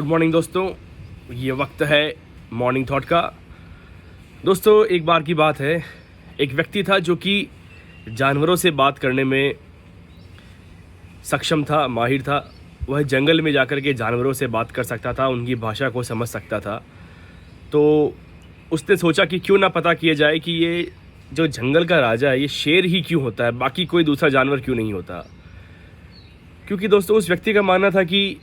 Morning दोस्तों, ये वक्त है मॉर्निंग थॉट का। दोस्तों, एक बार की बात है, एक व्यक्ति था जो कि जानवरों से बात करने में सक्षम था, माहिर था। वह जंगल में जाकर के जानवरों से बात कर सकता था, उनकी भाषा को समझ सकता था। तो उसने सोचा कि क्यों ना पता किया जाए कि ये जो जंगल का राजा है ये शेर ही क्यों होता है, बाकी कोई दूसरा जानवर क्यों नहीं होता। क्योंकि दोस्तों, उस व्यक्ति का मानना था कि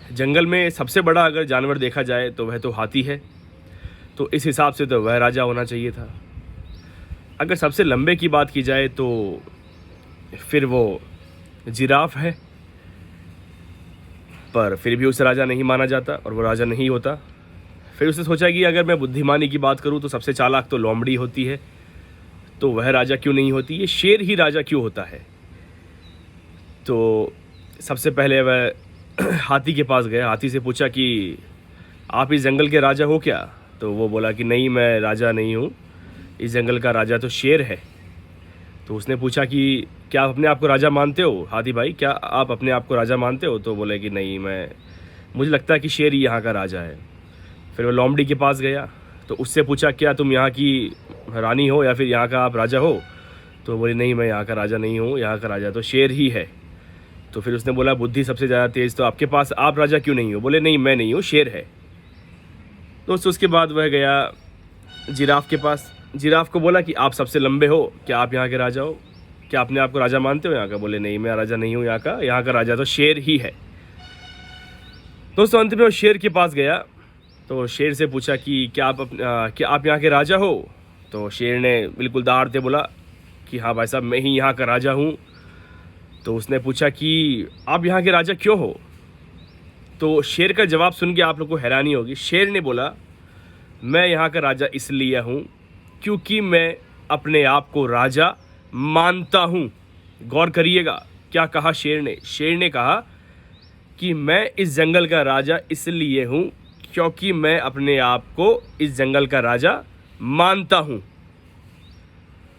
जंगल में सबसे बड़ा अगर जानवर देखा जाए तो वह तो हाथी है, तो इस हिसाब से तो वह राजा होना चाहिए था। अगर सबसे लंबे की बात की जाए तो फिर वो जिराफ है, पर फिर भी उसे राजा नहीं माना जाता और वो राजा नहीं होता। फिर उसने सोचा कि अगर मैं बुद्धिमानी की बात करूं तो सबसे चालाक तो लोमड़ी होती है, तो वह राजा क्यों नहीं होती, ये शेर ही राजा क्यों होता है। तो सबसे पहले वह हाथी के पास गया, हाथी से पूछा कि आप इस जंगल के राजा हो क्या। तो वो बोला कि नहीं, मैं राजा नहीं हूँ, इस जंगल का राजा तो शेर है। तो उसने पूछा कि क्या आप अपने आप को राजा मानते हो हाथी भाई, क्या आप अपने आप को राजा मानते हो। तो बोले कि नहीं, मुझे लगता है कि शेर ही यहाँ का राजा है। फिर वो लोमड़ी के पास गया, तो उससे पूछा क्या तुम यहाँ की रानी हो या फिर यहाँ का आप राजा हो। तो बोले नहीं, मैं यहाँ का राजा नहीं हूँ, यहाँ का राजा तो शेर ही है। तो फिर उसने बोला बुद्धि सबसे ज़्यादा तेज़ तो आपके पास, आप राजा क्यों नहीं हो। बोले नहीं, मैं नहीं हूँ, शेर है। दोस्तों, उसके बाद वह गया जिराफ के पास। जिराफ को बोला कि आप सबसे लंबे हो, क्या आप यहाँ के राजा हो, क्या अपने आप को राजा मानते हो यहाँ का। बोले नहीं, मैं राजा नहीं हूँ यहाँ का राजा तो शेर ही है। दोस्तों, अंत में वो शेर के पास गया, तो शेर से पूछा कि क्या आप यहाँ के राजा हो। तो शेर ने बिल्कुल दाड़ते बोला कि हाँ भाई साहब, मैं ही यहाँ का राजा हूँ। तो उसने पूछा कि आप यहाँ के राजा क्यों हो। तो शेर का जवाब सुन के आप लोग को हैरानी होगी। शेर ने बोला मैं यहाँ का राजा इसलिए हूँ क्योंकि मैं अपने आप को राजा मानता हूँ। गौर करिएगा क्या कहा शेर ने। शेर ने कहा कि मैं इस जंगल का राजा इसलिए हूँ क्योंकि मैं अपने आप को इस जंगल का राजा मानता हूँ।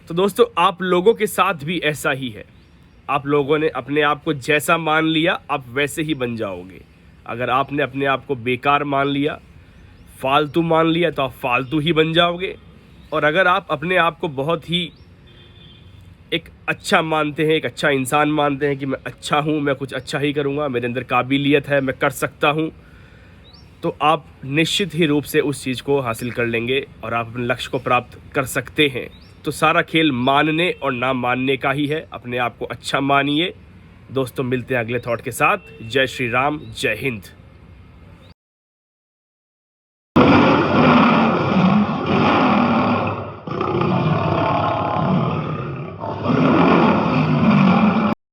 तो दोस्तों, आप लोगों के साथ भी ऐसा ही है। आप लोगों ने अपने आप को जैसा मान लिया आप वैसे ही बन जाओगे। अगर आपने अपने आप को बेकार मान लिया, फालतू मान लिया, तो आप फालतू ही बन जाओगे। और अगर आप अपने आप को बहुत ही एक अच्छा मानते हैं, एक अच्छा इंसान मानते हैं कि मैं अच्छा हूँ, मैं कुछ अच्छा ही करूँगा, मेरे अंदर काबिलियत है, मैं कर सकता हूँ, तो आप निश्चित ही रूप से उस चीज़ को हासिल कर लेंगे और आप अपने लक्ष्य को प्राप्त कर सकते हैं। तो सारा खेल मानने और ना मानने का ही है। अपने आप को अच्छा मानिए। दोस्तों, मिलते हैं अगले थॉट के साथ। जय श्री राम, जय हिंद।